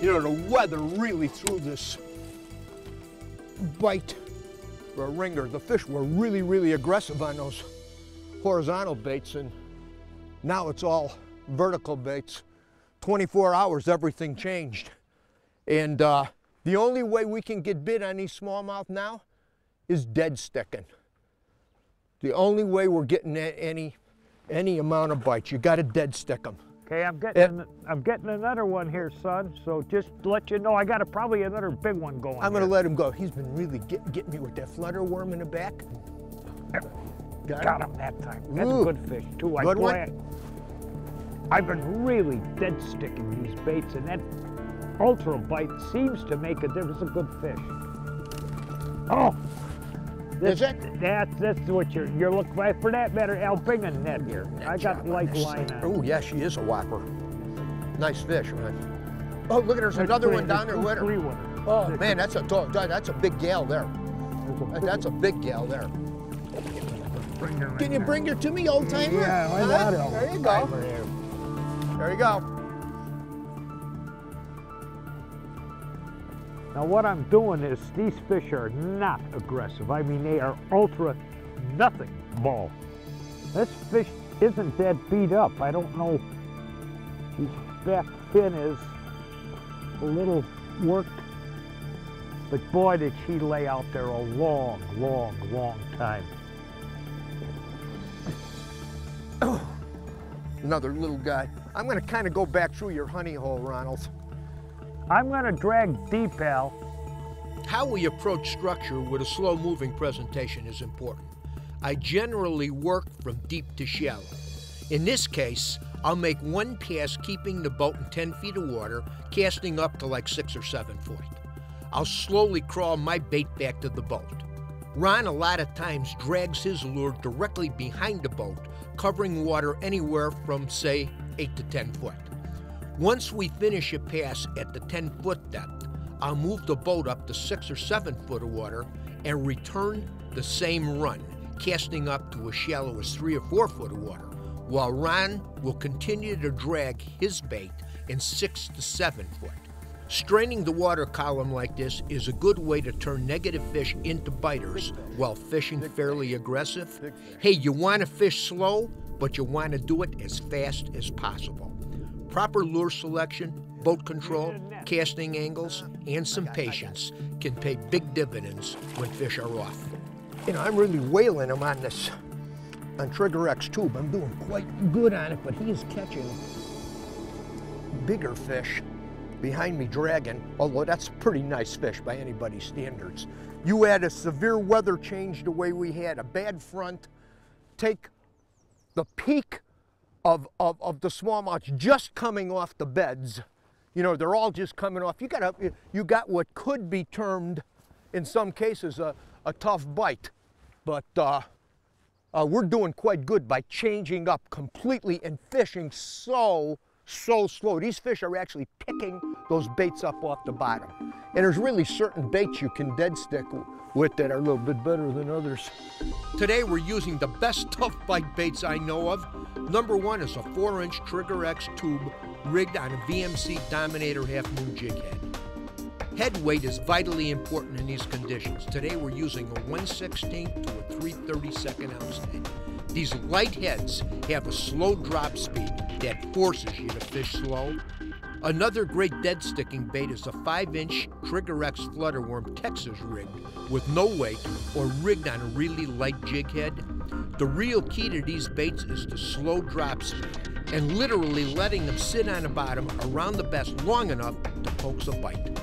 You know, the weather really threw this bite or ringer. The fish were really, really aggressive on those horizontal baits, and now it's all vertical baits. 24 hours, everything changed. And the only way we can get bit on these smallmouth now is dead sticking. The only way we're getting any amount of bites, you got to dead stick them. Okay, I'm getting another one here, son. So just to let you know, I got probably another big one going. I'm going to let him go. He's been really getting me with that flutter worm in the back. Got him that time. That's a good fish too. Good one. I've been really dead sticking these baits, and that ultra bite seems to make a difference. It's a good fish. Oh, is it? That's what you're looking for. For that matter, Albingan net here. I got light line on. Oh yeah, she is a whopper. Nice fish, man. Oh, look at there's another one down there with her. Oh man, that's a big gal there. That's a big gal there. Can you bring her to me, old timer? Yeah, why not? There you go. There you go. Now what I'm doing is, these fish are not aggressive. I mean, they are ultra nothing ball. This fish isn't that beat up. I don't know, his back fin is a little worked, but boy did she lay out there a long, long, long time. Another little guy. I'm gonna kind of go back through your honey hole, Ronald. I'm gonna drag deep, Al. How we approach structure with a slow-moving presentation is important. I generally work from deep to shallow. In this case, I'll make one pass keeping the boat in 10 feet of water, casting up to like 6 or 7 feet. I'll slowly crawl my bait back to the boat. Ron a lot of times drags his lure directly behind the boat, covering water anywhere from, say, 8 to 10 foot. Once we finish a pass at the 10-foot depth, I'll move the boat up to 6 or 7 foot of water and return the same run, casting up to as shallow as 3 or 4 foot of water, while Ron will continue to drag his bait in 6 to 7 foot. Straining the water column like this is a good way to turn negative fish into biters while fishing fairly aggressive. Hey, you want to fish slow, but you want to do it as fast as possible. Proper lure selection, boat control, casting angles, and some patience can pay big dividends when fish are off. You know, I'm really whaling him on this, on Trigger X tube. I'm doing quite good on it, but he is catching bigger fish behind me dragging, although that's a pretty nice fish by anybody's standards. You had a severe weather change the way we had, a bad front, take the peak of the smallmouth just coming off the beds. You know, they're all just coming off. You got what could be termed, in some cases, a tough bite. But we're doing quite good by changing up completely and fishing so slow. These fish are actually picking those baits up off the bottom. And there's really certain baits you can dead stick with that are a little bit better than others. Today we're using the best tough bite baits I know of. Number one is a 4-inch Trigger X tube rigged on a VMC Dominator half moon jig head. Head weight is vitally important in these conditions. Today we're using a 1/16 to a 3/32 ounce head. These light heads have a slow drop speed that forces you to fish slow. Another great dead sticking bait is a 5-inch Trigger X flutterworm Texas rig with no weight or rigged on a really light jig head. The real key to these baits is the slow drop speed and literally letting them sit on the bottom around the best long enough to coax a bite.